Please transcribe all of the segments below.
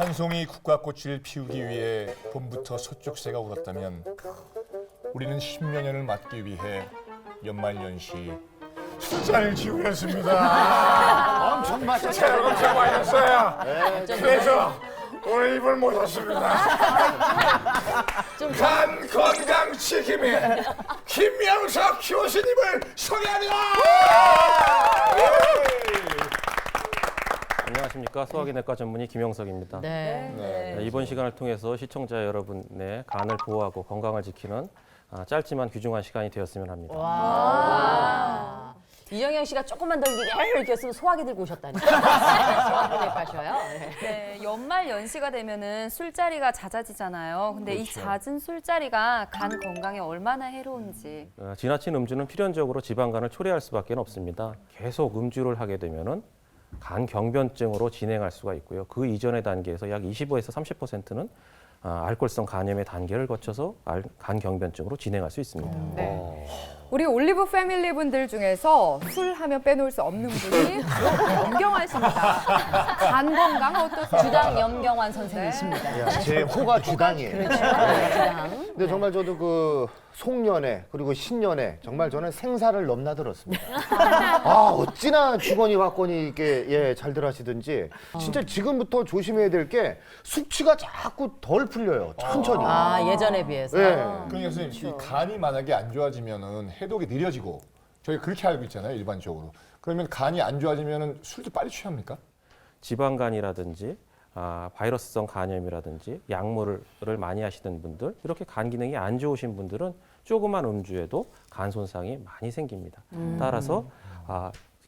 한 송이 국화꽃을 피우기 위해 봄부터 서쪽새가 울었다면 우리는 10여 년을 맞기 위해 연말연시 술잔을 지우렸습니다. 엄청 맞췄어요. 새로 엄청 마셨어요. 그래서 오늘 이걸 모셨습니다. 간 건강 지킴의 김명석 교수님을 소개합니다. 안녕하십니까. 소화기내과 전문의 김영석입니다. 네. 이번 시간을 통해서 시청자 여러분의 간을 보호하고 건강을 지키는 짧지만 귀중한 시간이 되었으면 합니다. 이정현 씨가 조금만 더 이렇게 했으면 소화기 들고 오셨다니. 소화기를 가셔요. 네, 연말 연시가 되면은 술자리가 잦아지잖아요. 근데 이 잦은 술자리가 간 건강에 얼마나 해로운지. 지나친 음주는 필연적으로 지방간을 초래할 수밖에 없습니다. 계속 음주를 하게 되면은 간 경변증으로 진행할 수가 있고요. 그 이전의 단계에서 약 25에서 30%는 알코올성 간염의 단계를 거쳐서 간 경변증으로 진행할 수 있습니다. 네. 우리 올리브 패밀리 분들 중에서 술 하면 빼놓을 수 없는 분이 염경환 씨입니다. 간 건강 어떠세요? 주당 염경환 선생님이십니다. 야, 제 호가 주당이에요. 주당. 근데 정말 저도 그 송년회 그리고 신년회 정말 저는 생사를 넘나들었습니다. 아 어찌나 주거니 받거니 이게 잘들 하시든지 진짜 지금부터 조심해야 될 게 숙취가 자꾸 덜 풀려요. 천천히. 예전에 비해서. 네. 그러니까 선생님, 이 간이 만약에 안 좋아지면은 해독이 느려지고 저희가 그렇게 알고 있잖아요, 일반적으로. 그러면 간이 안 좋아지면은 술도 빨리 취합니까? 지방간이라든지 바이러스성 간염이라든지 약물을 많이 하시는 분들, 이렇게 간 기능이 안 좋으신 분들은 조그만 음주에도 간 손상이 많이 생깁니다. 따라서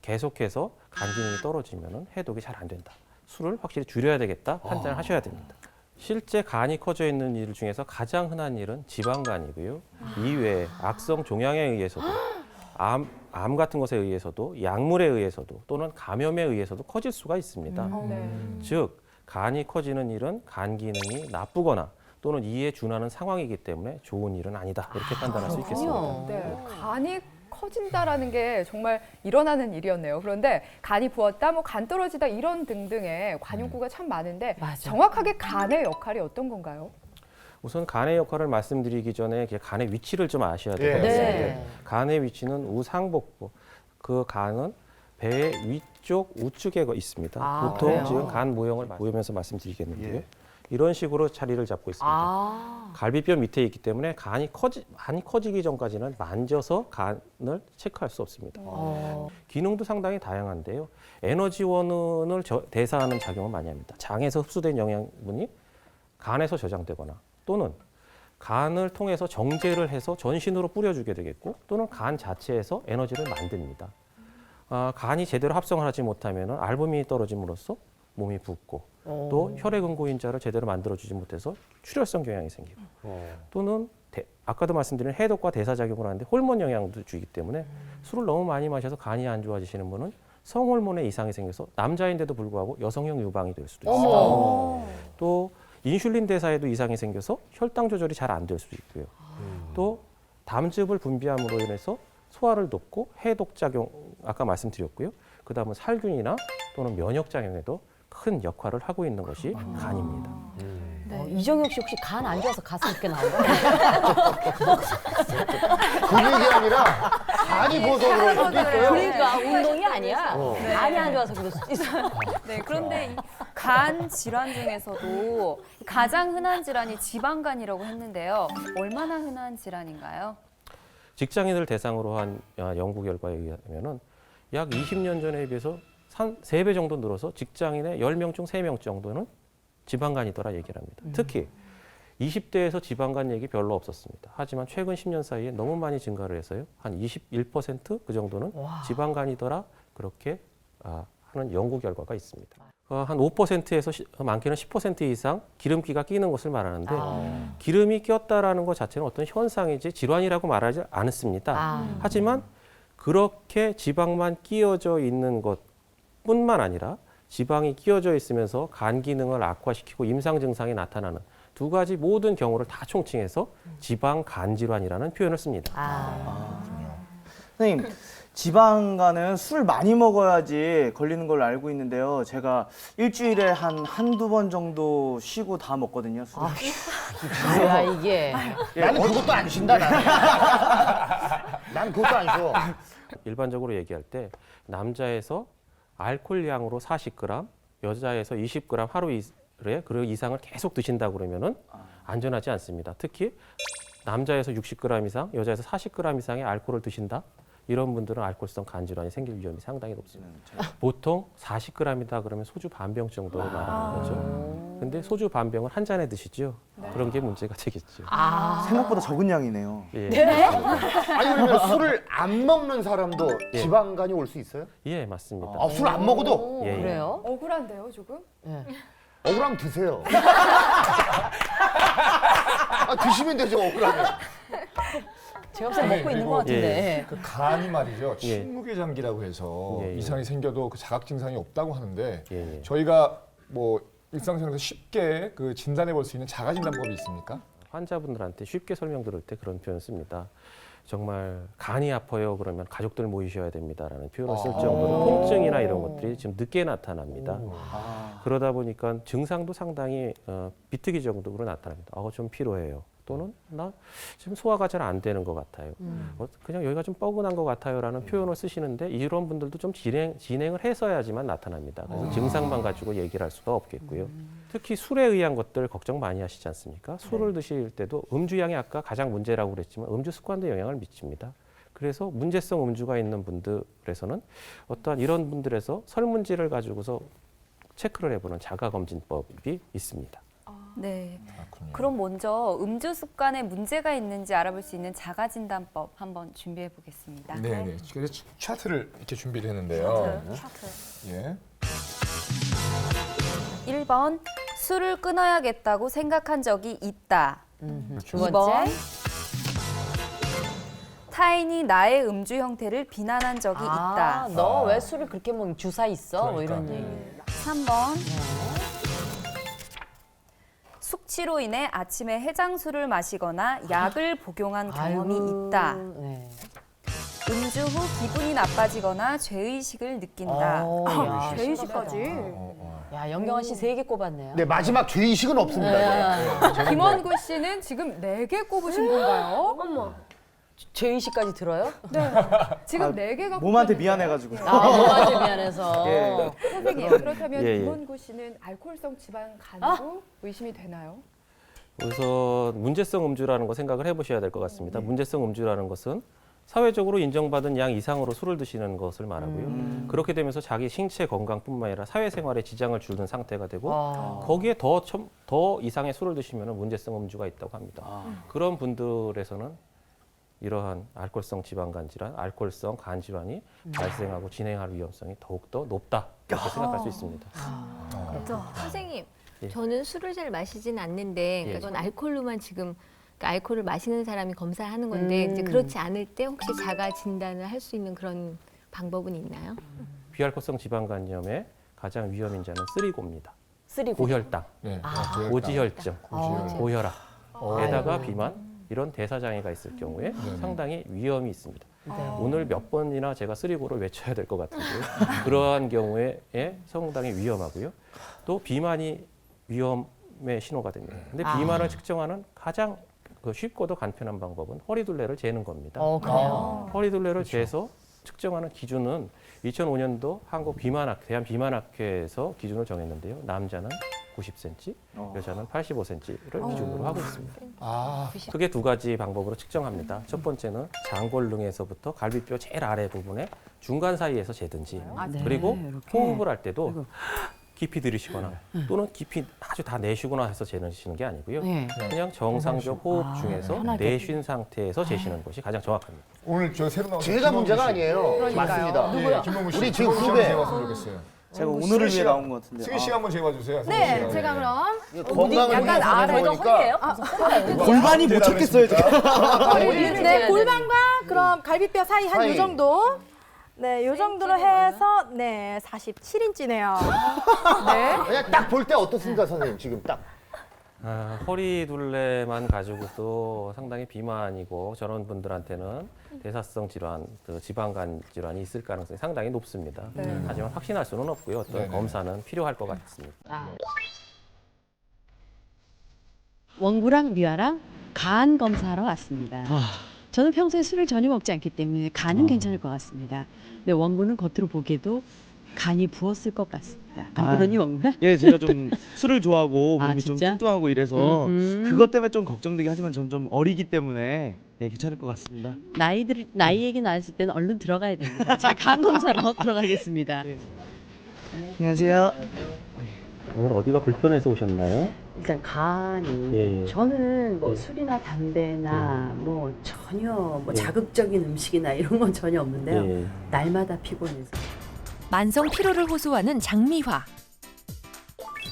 계속해서 간 기능이 떨어지면 해독이 잘 안 된다. 술을 확실히 줄여야 되겠다 판단을 하셔야 됩니다. 실제 간이 커져 있는 일 중에서 가장 흔한 일은 지방간이고요. 이외에 악성 종양에 의해서도 암 같은 것에 의해서도 약물에 의해서도 또는 감염에 의해서도 커질 수가 있습니다. 즉 간이 커지는 일은 간 기능이 나쁘거나 또는 이에 준하는 상황이기 때문에 좋은 일은 아니다. 이렇게 판단할 수 있겠습니다. 네, 간이 커진다라는 게 정말 일어나는 일이었네요. 그런데 간이 부었다, 뭐 간 떨어지다 이런 등등의 관용구가 참 많은데 맞아. 정확하게 간의 역할이 어떤 건가요? 우선 간의 역할을 말씀드리기 전에 간의 위치를 좀 아셔야 돼요. 네. 간의 위치는 우상복부. 그 간은 배 위쪽 우측에 있습니다. 보통 그래요? 지금 간 모형을 보여면서 말씀드리겠는데요. 이런 식으로 자리를 잡고 있습니다. 갈비뼈 밑에 있기 때문에 간이 커지기 전까지는 만져서 간을 체크할 수 없습니다. 기능도 상당히 다양한데요. 에너지원을 대사하는 작용을 많이 합니다. 장에서 흡수된 영양분이 간에서 저장되거나 또는 간을 통해서 정제를 해서 전신으로 뿌려주게 되겠고 또는 간 자체에서 에너지를 만듭니다. 간이 제대로 합성을 하지 못하면 알부민이 떨어짐으로써 몸이 붓고 또 혈액응고인자를 제대로 만들어주지 못해서 출혈성 경향이 생기고 또는 아까도 말씀드린 해독과 대사작용을 하는데 호르몬 영향도 주기 때문에 술을 너무 많이 마셔서 간이 안 좋아지시는 분은 성호르몬에 이상이 생겨서 남자인데도 불구하고 여성형 유방이 될 수도 있습니다. 또 인슐린 대사에도 이상이 생겨서 혈당 조절이 잘 안 될 수도 있고요. 또 담즙을 분비함으로 인해서 소화를 돕고 해독작용 아까 말씀드렸고요. 그 다음은 살균이나 또는 면역작용에도 큰 역할을 하고 있는 것이 간입니다. 이정현 씨 혹시 간 안 좋아서 가슴 이렇게 나온가요? 근육이 아니라 간이 부어서 그럴 수도 있어요. 그러니까 운동이 아니야. 간이 안 좋아서 그럴 수도 있어요. 네, 그런데 이 간 질환 중에서도 가장 흔한 질환이 지방간이라고 했는데요. 얼마나 흔한 질환인가요? 직장인을 대상으로 한 연구 결과에 의하면 약 20년 전에 비해서 3배 정도 늘어서 직장인의 10명 중 3명 정도는 지방간이더라 얘기를 합니다. 특히 20대에서 지방간 얘기 별로 없었습니다. 하지만 최근 10년 사이에 너무 많이 증가를 해서요. 한 21%그 정도는 지방간이더라 그렇게 하는 연구 결과가 있습니다. 한 5%에서 많게는 10% 이상 기름기가 끼는 것을 말하는데 기름이 꼈다라는 것 자체는 어떤 현상이지 질환이라고 말하지 않습니다. 하지만 그렇게 지방만 끼어져 있는 것뿐만 아니라 지방이 끼어져 있으면서 간 기능을 악화시키고 임상 증상이 나타나는 두 가지 모든 경우를 다 총칭해서 지방 간 질환이라는 표현을 씁니다. 선생님, 지방간은 술 많이 먹어야지 걸리는 걸로 알고 있는데요. 제가 일주일에 한두 번 정도 쉬고 다 먹거든요. 술. 뭐야 이게. 나는 그것도 안 쉰다 나는. 난 그것도 안 쉬어. 일반적으로 얘기할 때 남자에서 알코올량으로 40g, 여자에서 20g 하루에 그 이상을 계속 드신다 그러면은 안전하지 않습니다. 특히 남자에서 60g 이상, 여자에서 40g 이상의 알코올을 드신다. 이런 분들은 알코올성 간 질환이 생길 위험이 상당히 높습니다. 보통 40g이다 그러면 소주 반병 정도로 말하는 거죠. 근데 소주 반병을 한 잔에 드시죠. 그런 게 문제가 되겠죠. 생각보다 적은 양이네요. 예. 아니 그러면 술을 안 먹는 사람도 예. 지방간이 올 수 있어요? 예, 맞습니다. 아, 술 안 먹어도? 예, 예. 그래요? 억울한데요, 조금? 억울하면 드세요. 아, 드시면 되죠, 억울하면. 제가 봤을 때 먹고 있는 것 같은데. 그 간이 말이죠. 예. 침묵의장기라고 해서 예, 예. 이상이 생겨도 그 자각 증상이 없다고 하는데 예, 예. 저희가 뭐 일상생활에서 쉽게 그 진단해 볼 수 있는 자가 진단법이 있습니까? 환자분들한테 쉽게 설명드릴 때 그런 표현 씁니다. 정말 간이 아파요 그러면 가족들 모이셔야 됩니다라는 표현을 쓸 정도로 통증이나 이런 것들이 지금 늦게 나타납니다. 그러다 보니까 증상도 상당히 비특이 정도로 나타납니다. 좀 피로해요. 또는 나 지금 소화가 잘 안 되는 것 같아요. 그냥 여기가 좀 뻐근한 것 같아요라는 표현을 쓰시는데 이런 분들도 좀 진행을 해서야지만 나타납니다. 그래서 증상만 가지고 얘기를 할 수가 없겠고요. 특히 술에 의한 것들 걱정 많이 하시지 않습니까? 술을 드실 때도 음주량이 아까 가장 문제라고 그랬지만 음주 습관도 영향을 미칩니다. 그래서 문제성 음주가 있는 분들에서는 어떠한 이런 분들에서 설문지를 가지고서 체크를 해보는 자가검진법이 있습니다. 네. 그렇군요. 그럼 먼저 음주 습관에 문제가 있는지 알아볼 수 있는 자가 진단법 한번 준비해 보겠습니다. 네. 그래서 차트를 이렇게 준비를 했는데요. 예. 1번 술을 끊어야겠다고 생각한 적이 있다. 두 2번 번째. 타인이 나의 음주 형태를 비난한 적이 있다. 너 왜 술을 그렇게 먹니? 주사 있어? 뭐 그러니까. 이런 얘기. 3번 숙취로 인해 아침에 해장술을 마시거나 약을 복용한 경험이 아이고, 있다. 네. 음주 후 기분이 나빠지거나 죄의식을 느낀다. 야, 죄의식까지. 야, 영경아 씨 3개 꼽았네요. 네, 마지막 죄의식은 없습니다. 김원구 씨는 지금 4개 꼽으신 건가요? 어머. 죄의식까지 들어요? 네. 지금 4개가 몸한테 미안해가지고. 뭐한테 미안해서. 예. 선생님, 그렇다면 예, 예. 김원구 씨는 알코올성 지방 간으로 의심이 되나요? 우선 문제성 음주라는 거 생각을 해보셔야 될 것 같습니다. 문제성 음주라는 것은 사회적으로 인정받은 양 이상으로 술을 드시는 것을 말하고요. 그렇게 되면서 자기 신체 건강뿐만 아니라 사회생활에 지장을 주는 상태가 되고 거기에 더 이상의 술을 드시면 문제성 음주가 있다고 합니다. 그런 분들에서는 이러한 알코올성 지방간 질환, 알코올성 간 질환이 발생하고 진행할 위험성이 더욱더 높다 이렇게 생각할 수 있습니다. 선생님, 예. 저는 술을 잘 마시진 않는데, 그러니까 예. 그건 알코올로만 지금 그러니까 알코올을 마시는 사람이 검사를 하는 건데, 이제 그렇지 않을 때 혹시 자가 진단을 할 수 있는 그런 방법은 있나요? 비알코올성 지방간염의 가장 위험인자는 쓰리고입니다. 쓰리고. 고혈당, 네. 고지혈증, 고혈압, 게다가 아이고. 비만 이런 대사장애가 있을 경우에 네네. 상당히 위험이 있습니다. 네. 오늘 몇 번이나 제가 쓰리고를 외쳐야 될 것 같은데요. 그러한 경우에 상당히 위험하고요. 또 비만이 위험의 신호가 됩니다. 근데 비만을 측정하는 가장 쉽고도 간편한 방법은 허리둘레를 재는 겁니다. 그래요? 허리둘레를 재서 측정하는 기준은 2005년도 한국 대한비만학회에서 기준을 정했는데요. 남자는 90cm, 여자는 85cm를 기준으로 하고 있습니다. 크게 두 가지 방법으로 측정합니다. 첫 번째는 장골릉에서부터 갈비뼈 제일 아래 부분에 중간 사이에서 재든지, 그리고 호흡을 할 때도 깊이 들이쉬거나 또는 깊이 아주 다 내쉬거나 해서 재시는 게 아니고요. 네. 그냥 정상적 호흡 중에서 내쉰 상태에서 재시는 것이 가장 정확합니다. 오늘 저 새로 나온 제가 문제가 아니에요. 맞습니다. 누구야? 김홍구 씨. 우리 지금 김홍구 씨 후배. 한번 재봤으면 좋겠어요. 제가 오늘을 위해 나온 것 같은데. 승희 씨가 한번 재봐주세요. 네, 제가 그럼 건강을 약간 위해서 아래 보니까 골반이 못 찾겠어요, 지금. 네, 골반과 그럼 갈비뼈 사이 한 요 정도. 네, 요 정도로 해서 네, 47인치네요. 그냥 딱 볼 때 어떻습니까, 선생님? 지금 딱. 허리 둘레만 가지고도 상당히 비만이고 저런 분들한테는 대사성 질환, 그 지방간 질환이 있을 가능성이 상당히 높습니다. 하지만 확신할 수는 없고요. 어떤 네네. 검사는 필요할 것 같습니다. 원구랑 미아랑 간 검사하러 왔습니다. 저는 평소에 술을 전혀 먹지 않기 때문에 간은 괜찮을 것 같습니다. 근데 원구는 겉으로 보기에도 간이 부었을 것 같습니다. 안 그러니 원구야? 예, 제가 좀 술을 좋아하고 아, 몸이 좀 진짜? 뚱뚱하고 이래서 음. 그것 때문에 좀 걱정되긴 하지만 점점 어리기 때문에 예, 괜찮을 것 같습니다. 나이 얘기 나왔을 때는 얼른 들어가야 됩니다. 자, 간 검사로 들어가겠습니다. 안녕하세요. 오늘 어디가 불편해서 오셨나요? 일단 간이 예. 저는 뭐 술이나 담배나 뭐 전혀 뭐 자극적인 음식이나 이런 건 전혀 없는데요. 예. 날마다 피곤해서. 만성 피로를 호소하는 장미화.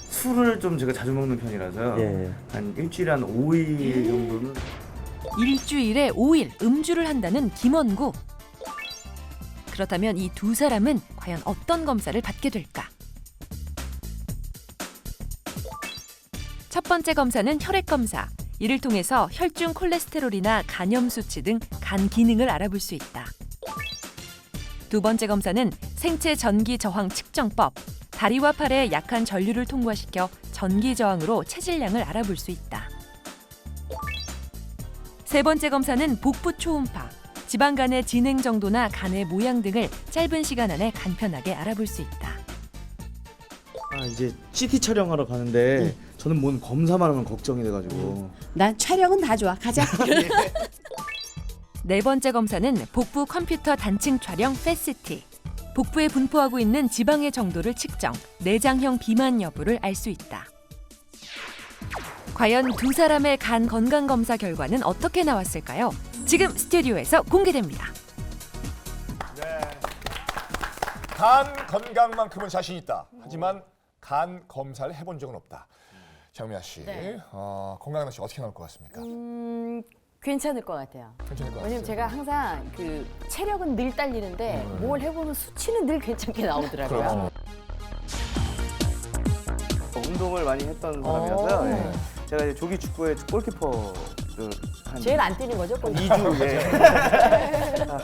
술을 좀 제가 자주 먹는 편이라서요. 예. 한 일주일에 한 5일 정도는 일주일에 5일 음주를 한다는 김원구. 그렇다면 이 두 사람은 과연 어떤 검사를 받게 될까? 첫 번째 검사는 혈액 검사. 이를 통해서 혈중 콜레스테롤이나 간염 수치 등 간 기능을 알아볼 수 있다. 두 번째 검사는 생체 전기 저항 측정법. 다리와 팔에 약한 전류를 통과시켜 전기 저항으로 체질량을 알아볼 수 있다. 세 번째 검사는 복부 초음파. 지방간의 진행 정도나 간의 모양 등을 짧은 시간 안에 간편하게 알아볼 수 있다. 이제 CT 촬영하러 가는데 저는 뭔 검사만 하면 걱정이 돼가지고 난 촬영은 다 좋아. 가자. 네 번째 검사는 복부 컴퓨터 단층 촬영 패시티. 복부에 분포하고 있는 지방의 정도를 측정, 내장형 비만 여부를 알 수 있다. 과연 두 사람의 간 건강 검사 결과는 어떻게 나왔을까요? 지금 스튜디오에서 공개됩니다. 간 건강만큼은 자신 있다. 하지만 간 검사를 해본 적은 없다. 장미아 씨, 네. 건강한 씨 어떻게 나올 것 같습니까? 괜찮을 것 같아요. 괜찮을 것 같아요. 왜냐면 제가 항상 그 체력은 늘 딸리는데 뭘 해보면 수치는 늘 괜찮게 나오더라고요. 그렇죠. 운동을 많이 했던 사람이라서요. 예. 제가 이제 조기 축구의 골키퍼를 한 제일 안 뛰는 거죠? 골 2주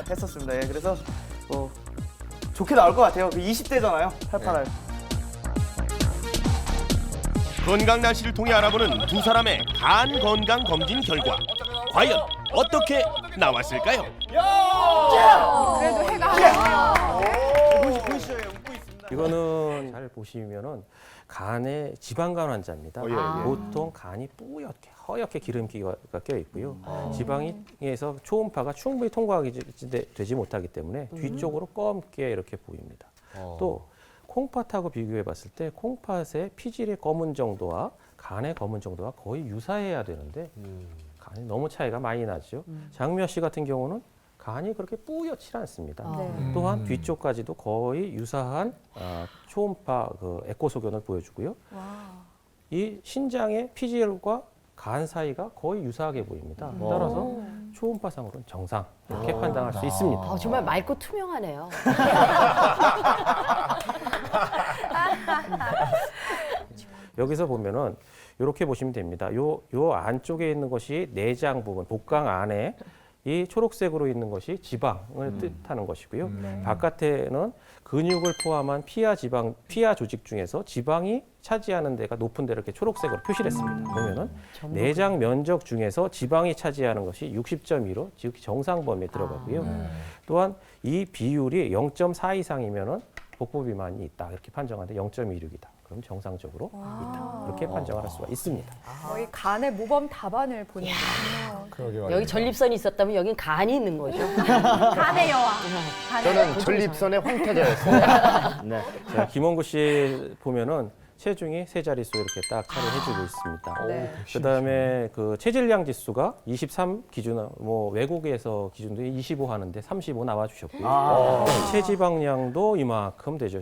했었습니다. 예. 그래서 좋게 나올 것 같아요. 20대잖아요. 88할. 건강 날씨를 통해 알아보는 두 사람의 간 건강 검진 결과 과연 어떻게 나왔을까요? 그래도 해가 보이시죠? 웃고 있습니다. 이거는 잘 보시면은 간에 지방간 환자입니다. 보통 간이 뿌옇게 허옇게 기름기가 껴 있고요. 지방에서 초음파가 충분히 통과하기 되지 못하기 때문에 뒤쪽으로 검게 이렇게 보입니다. 또 콩팥하고 비교해 봤을 때 콩팥의 피질의 검은 정도와 간의 검은 정도가 거의 유사해야 되는데 간이 너무 차이가 많이 나죠. 장미아 씨 같은 경우는 간이 그렇게 뿌옇지 않습니다. 또한 뒤쪽까지도 거의 유사한 초음파 에코 소견을 보여주고요. 이 신장의 피질과 간 사이가 거의 유사하게 보입니다. 따라서 초음파상으로는 정상 이렇게 판단할 수 있습니다. 정말 맑고 투명하네요. 여기서 보면은 이렇게 보시면 됩니다. 요 안쪽에 있는 것이 내장 부분, 복강 안에 이 초록색으로 있는 것이 지방을 뜻하는 것이고요. 바깥에는 근육을 포함한 피하 조직 중에서 지방이 차지하는 데가 높은 데를 이렇게 초록색으로 표시를 했습니다. 보면은 내장 면적 중에서 지방이 차지하는 것이 60.2로 즉 정상 범위에 들어가고요. 또한 이 비율이 0.4 이상이면은 복부 비만이 있다 이렇게 판정하는데 0.26이다. 그럼 정상적으로 있다. 그렇게 판정을 할 수가 있습니다. 거의 간의 모범 답안을 보는 거군요. 그러게 말이에요. 여기 전립선이 있었다면 여긴 간이 있는 거죠. 간의 여왕. 저는 전립선의 황태자였어요. 네. 자, 김원구 씨 보면은 체중이 세 자릿수 이렇게 딱 차례해주고 있습니다. 네. 그다음에 그 체질량 지수가 23 기준, 뭐 외국에서 기준도 25 하는데 35 나와주셨고요. 체지방량도 이만큼 되죠.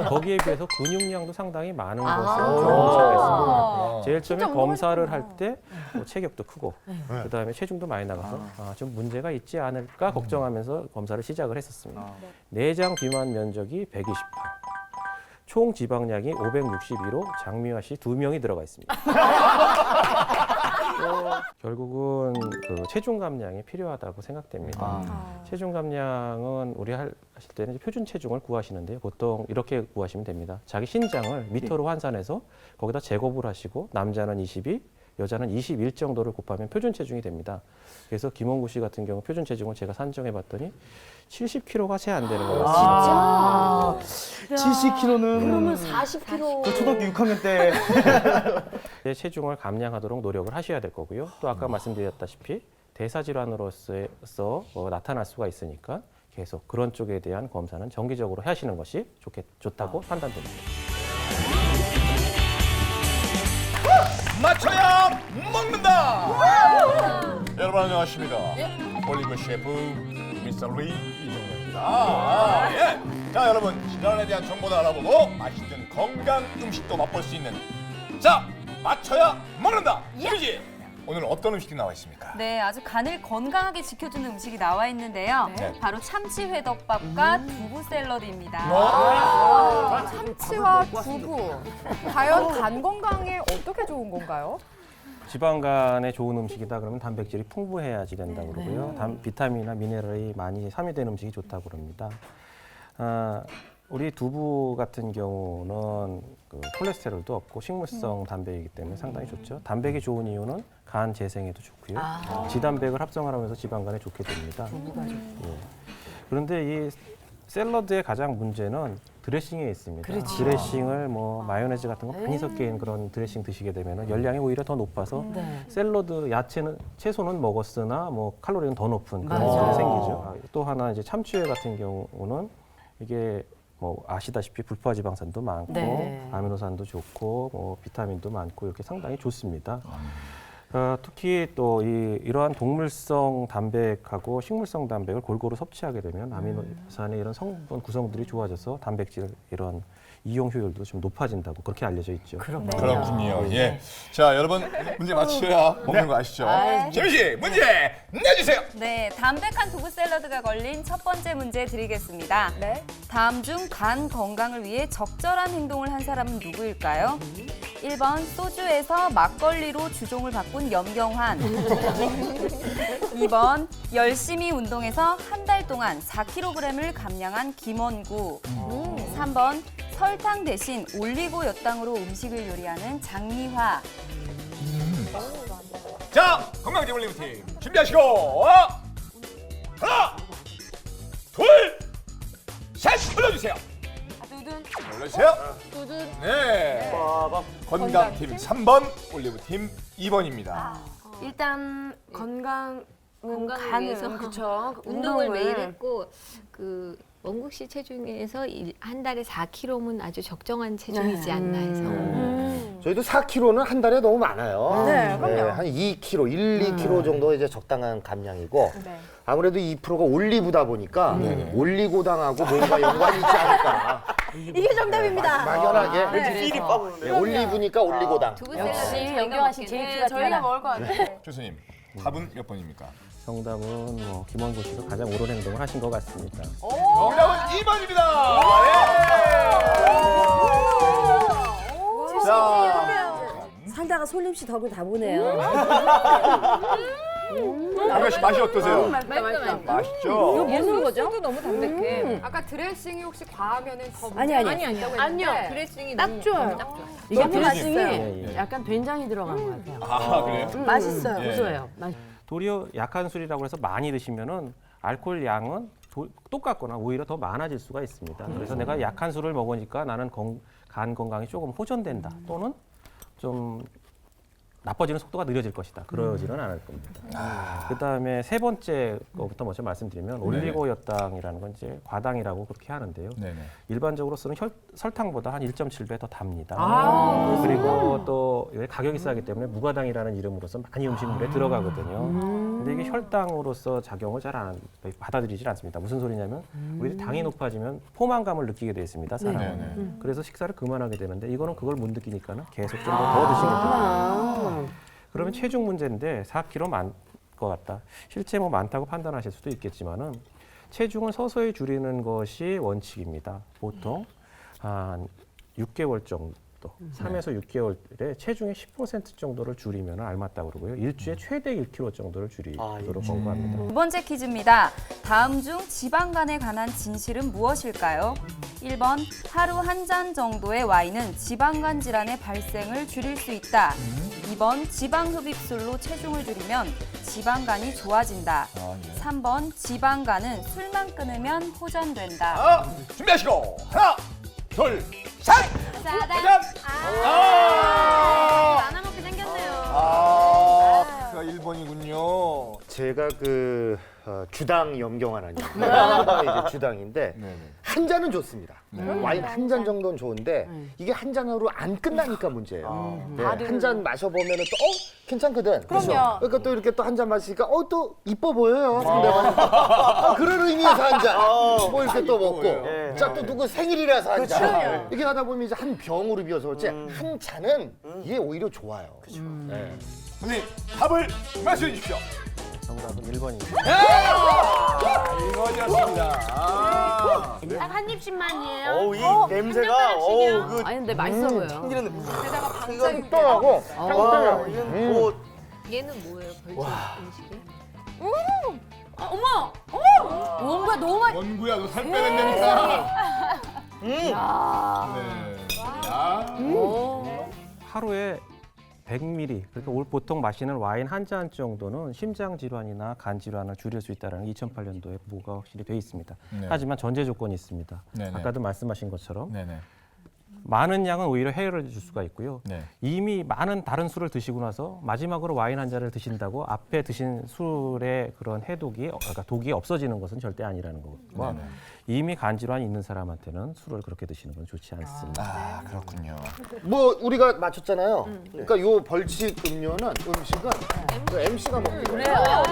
거기에 비해서 근육량도 상당히 많은 것을 조사가 있습니다. 제일 처음에 검사를 할 때 체격도 크고 그다음에 체중도 많이 나가서 좀 문제가 있지 않을까 걱정하면서 검사를 시작을 했었습니다. 내장 비만 면적이 128. 총 지방량이 562로 장미화 씨 2명이 들어가 있습니다. 결국은 그 체중 감량이 필요하다고 생각됩니다. 체중 감량은 우리 하실 때는 이제 표준 체중을 구하시는데요. 보통 이렇게 구하시면 됩니다. 자기 신장을 미터로 환산해서 거기다 제곱을 하시고 남자는 22, 여자는 21 정도를 곱하면 표준 체중이 됩니다. 그래서 김원구 씨 같은 경우 표준 체중을 제가 산정해 봤더니 70kg가 채 안 되는 거예요. 진짜? 70kg는 그러면 40kg. 저 초등학교 6학년 때 내 체중을 감량하도록 노력을 하셔야 될 거고요. 또 아까 말씀드렸다시피 대사질환으로서 나타날 수가 있으니까 계속 그런 쪽에 대한 검사는 정기적으로 하시는 것이 좋다고 판단됩니다. 맞춰야 먹는다. 여러분 안녕하십니까? 올리브 셰프 미스터 리 이정렬입니다. 예. 자 여러분 질환에 대한 정보도 알아보고 맛있는 건강 음식도 맛볼 수 있는 자 맞춰야 먹는다. 시리즈 오늘 어떤 음식이 나와 있습니까? 네, 아주 간을 건강하게 지켜주는 음식이 나와 있는데요. 네. 바로 참치 회덮밥과 두부 샐러드입니다. 참치와 두부. 과연 간 건강에 어떻게 좋은 건가요? 지방간에 좋은 음식이다 그러면 단백질이 풍부해야지 된다고 그러고요. 비타민이나 미네랄이 많이 함유된 음식이 좋다고 그럽니다. 우리 두부 같은 경우는 그 콜레스테롤도 없고 식물성 단백이기 때문에 상당히 좋죠. 단백이 좋은 이유는 간 재생에도 좋고요. 지단백을 합성하면서 지방간에 좋게 됩니다. 예. 그런데 이 샐러드의 가장 문제는 드레싱에 있습니다. 그렇죠. 드레싱을 뭐 마요네즈 같은 거 많이 섞여 있는 그런 드레싱 드시게 되면 열량이 오히려 더 높아서 샐러드 야채는 채소는 먹었으나 뭐 칼로리는 더 높은 그런 문제가 생기죠. 또 하나 이제 참치회 같은 경우는 이게 뭐 아시다시피 불포화 지방산도 많고 아미노산도 좋고 뭐 비타민도 많고 이렇게 상당히 좋습니다. 특히 또 이러한 동물성 단백하고 식물성 단백을 골고루 섭취하게 되면 아미노산의 이런 성분 구성들이 좋아져서 단백질 이런 이용 효율도 좀 높아진다고 그렇게 알려져 있죠. 그렇군요. 예. 자 여러분 문제 맞추셔야 먹는 거 아시죠? 재민 씨 문제 내주세요. 네, 담백한 두부 샐러드가 걸린 첫 번째 문제 드리겠습니다. 네. 다음 중 간 건강을 위해 적절한 행동을 한 사람은 누구일까요? 1번 소주에서 막걸리로 주종을 바꾼 염경환. 2번 열심히 운동해서 한 달 동안 4kg을 감량한 김원구. 3번 설탕 대신 올리고 엿당으로 음식을 요리하는 장미화. 자 건강지 올리브팀 준비하시고 하나 둘 셋 올려주세요. 올려주세요. 네. 건강팀 3번 올리브팀 2번입니다. 일단 건강은 건강을 위해서 그쵸. 운동을 매일 했고 그 원국 씨 체중에서 한 달에 4kg면 아주 적정한 체중이지 않나 해서. 저희도 4kg는 한 달에 너무 많아요. 네, 그럼요. 한 2kg, 2kg 정도 이제 적당한 감량이고 아무래도 2%가 올리브다 보니까 올리고당하고 뭔가 연관이 있지 않을까. 이게 정답입니다. 막연하게 올리브니까 올리고당. 역시 연경아 씨 제일 큐가 저희가 먹을 것 같아요. 교수님 답은 몇 번입니까? 정답은 뭐 김원구 씨가 가장 옳은 행동을 하신 것 같습니다. 정답은 2번입니다. 자, 살다가 솔림씨 덕을 다 보네요. 아가씨 맛이 어떠세요? 맛있다. 맛있죠? 무슨 거죠? 너무 담백해. 아까 드레싱이 혹시 과하면은 더 아니. 아니요. 드레싱이 딱 좋아요. 이게 너무 드레싱이 예. 약간 된장이 들어간 것 같아요. 아 그래요? 맛있어요. 예. 고소해요. 도리어 약한 술이라고 해서 많이 드시면은 알코올 양은 똑같거나 오히려 더 많아질 수가 있습니다. 그래서 내가 약한 술을 먹으니까 나는 간 건강이 조금 호전된다 또는 좀 나빠지는 속도가 느려질 것이다. 그러지는 않을 겁니다. 그다음에 세 번째 거부터 먼저 말씀드리면 올리고엿당이라는 건 이제 과당이라고 그렇게 하는데요. 네네. 일반적으로 쓰는 설탕보다 한 1.7배 더 답니다. 그리고 또 가격이 싸기 때문에 무과당이라는 이름으로서 많이 음식물에 들어가거든요. 근데 이게 혈당으로서 작용을 잘 받아들이질 않습니다. 무슨 소리냐면 우리 당이 높아지면 포만감을 느끼게 되어 있습니다. 사람은. 그래서 식사를 그만하게 되는데 이거는 그걸 못 느끼니까는 계속 좀 더 드시게 됩니다. 그러면 체중 문제인데 4kg 많을 것 같다. 실제 뭐 많다고 판단하실 수도 있겠지만은 체중을 서서히 줄이는 것이 원칙입니다. 보통 한 6개월 정도, 3에서 6개월에 체중의 10% 정도를 줄이면 알맞다고 그러고요. 일주에 최대 1kg 정도를 줄이도록 권고합니다. 두 번째 퀴즈입니다. 다음 중 지방간에 관한 진실은 무엇일까요? 1번 하루 한 잔 정도의 와인은 지방간 질환의 발생을 줄일 수 있다. 2번 지방 흡입술로 체중을 줄이면 지방간이 좋아진다. 3번 지방간은 술만 끊으면 호전된다. 준비하시고 하나, 둘, 셋. 짜잔. 나눠 먹게 생겼네요. 그 1번이군요. 제가 그 주당 염경환 아닙니까? 이제 주당인데 한 잔은 좋습니다. 와인 한 잔 정도는 좋은데 이게 한 잔으로 안 끝나니까 문제예요. 네, 한 잔 마셔보면은 또 괜찮거든. 그럼요. 그러니까 또 이렇게 또 한 잔 마시니까 또 이뻐 보여요 상대방. 그런 의미에서 한 잔. 뭐 이렇게 또 먹고. 자 또 누구 생일이라서 한 잔. 이렇게 하다 보면 이제 한 병으로 비어서 그렇지 한 잔은 이게 오히려 좋아요. 네. 선생님 답을 말씀해 주십시오. 정답은 1번입니다. 이거였습니다. 딱 한 입씩만이에요. 어우, 이 냄새가 그 아니 근데 맛있어 보여요. 참기름 게다가 방장이 떠하고 얘는 뭐예요? 벌칙 음식이? 어머! 뭔가 너무 맛. 원구야 너 살 빼는 냄새야. 네. 하루에 100ml, 그러니까 보통 마시는 와인 한 잔 정도는 심장 질환이나 간 질환을 줄일 수 있다는 2008년도에 보고가 확실히 돼 있습니다. 네. 하지만 전제 조건이 있습니다. 네네. 아까도 말씀하신 것처럼 네네. 많은 양은 오히려 해를 줄 수가 있고요. 네. 이미 많은 다른 술을 드시고 나서 마지막으로 와인 한 잔을 드신다고 앞에 드신 술의 그런 해독이, 그러니까 독이 없어지는 것은 절대 아니라는 거고요. 네네. 이미 간 질환이 있는 사람한테는 술을 그렇게 드시는 건 좋지 않습니다. 아 그렇군요. 뭐 우리가 맞췄잖아요. 그러니까 요 벌칙 음료는 음식은 그 MC가 먹는 거예요.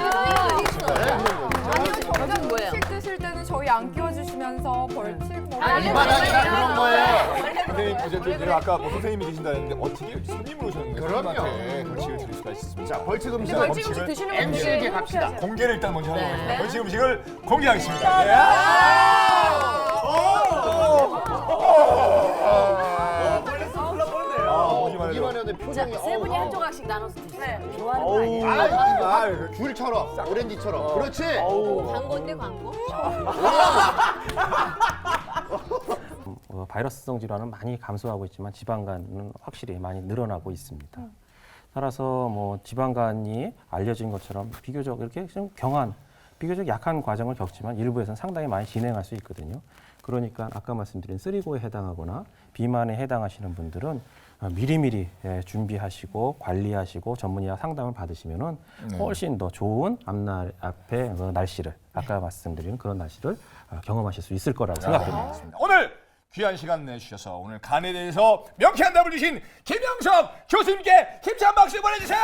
이건 뭐예요? 음식 드실 때는 저희 안 끼워주시면서 벌칙 뭐 그런 거예요. 선생님 이제 아까 뭐 선생님이 드신다 했는데 어떻게 손님으로 오셨는데 그럼요. 선생님한테 벌칙을 드릴 수가 있습니다. 자 벌칙 음식 벌칙 음식 드시는 분들 MC에게 갑시다. 공개를 일단 먼저 하도록 하겠습니다. 벌칙 음식을 공개하겠습니다. 보기만 해도 표정이 세 분이 한 조각씩 나눠서 드세요. 좋아하는 거 아니에요? 아, 귤처럼 오렌지처럼 그렇지. 광고인데 광고? 바이러스성 질환은 많이 감소하고 있지만 지방간은 확실히 많이 늘어나고 있습니다. 따라서 뭐 지방간이 알려진 것처럼 비교적 이렇게 좀 비교적 약한 과정을 겪지만 일부에서는 상당히 많이 진행할 수 있거든요. 그러니까 아까 말씀드린 3고에 해당하거나 비만에 해당하시는 분들은 미리미리 준비하시고 관리하시고 전문의와 상담을 받으시면은 훨씬 더 좋은 앞에 그 날씨를 아까 말씀드린 그런 날씨를 경험하실 수 있을 거라고 생각됩니다. 오늘 귀한 시간 내주셔서 오늘 간에 대해서 명쾌한 답을 주신 김영석 교수님께 힘찬 박수 보내주세요.